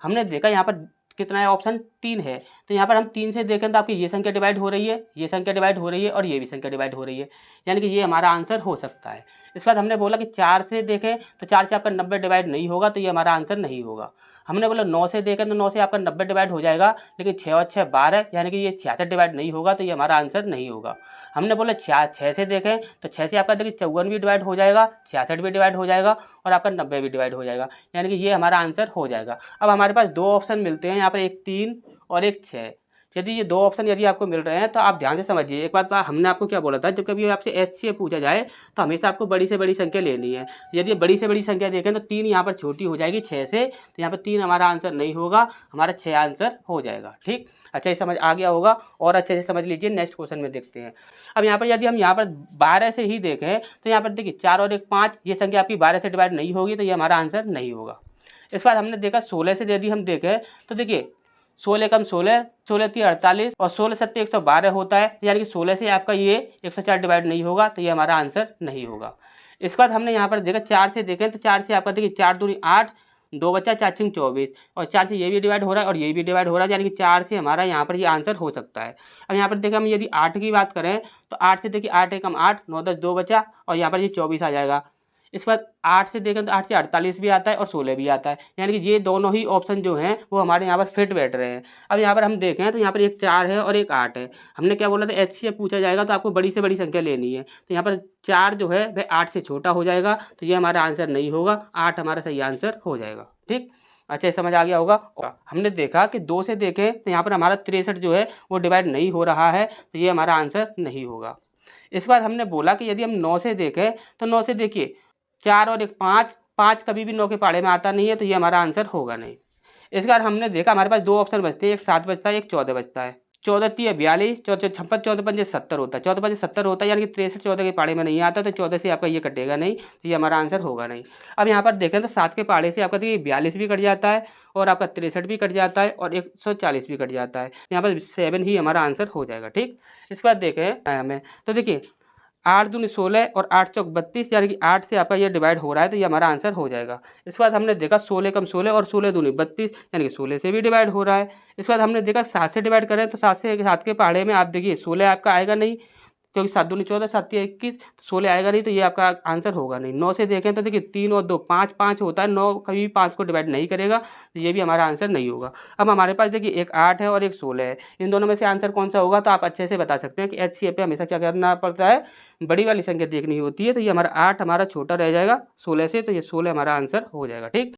हमने देखा यहाँ पर कितना है, ऑप्शन 3 है। तो यहाँ पर हम 3 से देखें तो आपकी ये संख्या डिवाइड हो रही है, ये संख्या डिवाइड हो रही है और ये भी संख्या डिवाइड हो रही है, यानी कि ये हमारा आंसर हो सकता है। इसके बाद हमने बोला कि 4 से देखें तो 4 से आपका 90 डिवाइड नहीं होगा, तो ये हमारा आंसर नहीं होगा। हमने बोला 9 से देखें तो 9 से आपका 90 डिवाइड हो जाएगा, लेकिन 6 और 6 12, यानी कि ये 66 डिवाइड नहीं होगा, तो ये हमारा आंसर नहीं होगा। हमने बोला 6 से देखें तो 6 से आपका देखिए 54 भी डिवाइड हो जाएगा, 66 भी डिवाइड हो जाएगा और आपका 90 भी डिवाइड हो जाएगा, यानी कि ये हमारा आंसर हो जाएगा। अब हमारे पास दो ऑप्शन मिलते हैं यहाँ पर, एक 3 और एक 6। यदि ये दो ऑप्शन यदि आपको मिल रहे हैं तो आप ध्यान से समझिए। एक बात हमने आपको क्या बोला था, जब कभी आपसे HCF पूछा जाए तो हमेशा आपको बड़ी से बड़ी संख्या लेनी है। यदि बड़ी से बड़ी संख्या देखें तो 3 यहाँ पर छोटी हो जाएगी 6 से, तो यहाँ पर 3 हमारा आंसर नहीं होगा, हमारा 6 आंसर हो जाएगा। ठीक, अच्छा, ये समझ आ गया होगा और अच्छे से समझ लीजिए। नेक्स्ट क्वेश्चन में देखते हैं। अब यहाँ पर यदि हम यहाँ पर 12 से ही देखें तो यहाँ पर देखिए 4 और 1 5, ये संख्या आपकी 12 से डिवाइड नहीं होगी, तो ये हमारा आंसर नहीं होगा। इसके बाद हमने देखा 16 से यदि हम देखें तो देखिए 16 कम 16, 16 3 48 और 16 7 112 होता है, यानी कि 16 से आपका ये 104 डिवाइड नहीं होगा, तो ये हमारा आंसर नहीं होगा। इसके बाद हमने यहाँ पर देखा 4 से देखें तो 4 से आपका देखिए 4 दूनी 8, 2 बचा 4 6 24 और 4 से ये भी डिवाइड हो रहा है और ये भी डिवाइड हो रहा है, यानी कि 4 से हमारा यहाँ पर ये आंसर हो सकता है। अब यहाँ पर देखा हम यदि 8 की बात करें तो 8 से देखिए 8 एकम 8, 9 10 2 बचा और यहाँ पर ये 24 आ जाएगा। इसके बाद 8 से देखें तो 8 से 48 भी आता है और 16 भी आता है, यानी कि ये दोनों ही ऑप्शन जो हैं वो हमारे यहाँ पर फिट बैठ रहे हैं। अब यहाँ पर हम देखें तो यहाँ पर एक 4 है और एक 8 है। हमने क्या बोला था, HCF पूछा जाएगा तो आपको बड़ी से बड़ी संख्या लेनी है, तो यहाँ पर 4 जो है वह 8 से छोटा हो जाएगा, तो ये हमारा आंसर नहीं होगा, 8 हमारा सही आंसर हो जाएगा। ठीक, अच्छा, समझ आ गया होगा। हमने देखा कि 2 से देखें तो यहाँ पर हमारा 63 जो है वो डिवाइड नहीं हो रहा है, तो ये हमारा आंसर नहीं होगा। इसके बाद हमने बोला कि यदि हम 9 से देखें तो 9 से देखिए 4 और 1 5, 5 कभी भी 9 के पाड़े में आता नहीं है, तो ये हमारा आंसर होगा नहीं। इसके बाद हमने देखा हमारे पास दो ऑप्शन बचते हैं, एक 7 बचता है, एक 14 बचता है। 14 3 42, 14 56, 14 5 70 होता है, 14 5 70 होता है, यानी कि 63 14 के पाड़े में नहीं आता, तो 14 से आपका ये कटेगा नहीं, तो ये हमारा आंसर होगा नहीं। अब यहाँ पर देखें तो 7 के पाड़े से आपका देखिए 42 भी कट जाता है और आपका 63 भी कट जाता है और 140 भी कट जाता है, यहाँ पर 7 ही हमारा आंसर हो जाएगा। ठीक, इसके बाद देखें हमें तो देखिए 8 दूनी 16 और 8 चौक 32, यानी कि 8 से आपका ये डिवाइड हो रहा है, तो ये हमारा आंसर हो जाएगा। इसके बाद हमने देखा 16 कम 16 और 16 दूनी 32, यानी कि 16 से भी डिवाइड हो रहा है। इसके बाद हमने देखा 7 से डिवाइड करें तो 7 से 7 के पहाड़े में आप देखिए 16 आपका आएगा नहीं, क्योंकि 7 दूनी 14, 7 3 21, 16 आएगा नहीं, तो ये आपका आंसर होगा नहीं। 9 से देखें तो देखिए 3 और 2 5, 5 होता है, 9 कभी भी 5 को डिवाइड नहीं करेगा, तो ये भी हमारा आंसर नहीं होगा। अब हमारे पास देखिए एक 8 है और एक 16 है, इन दोनों में से आंसर कौन सा होगा, तो आप अच्छे से बता सकते हैं कि HCF पे हमेशा क्या करना पड़ता है, बड़ी वाली संख्या देखनी होती है। तो ये हमारा 8 हमारा छोटा रह जाएगा 16 से, तो ये 16 हमारा आंसर हो जाएगा। ठीक।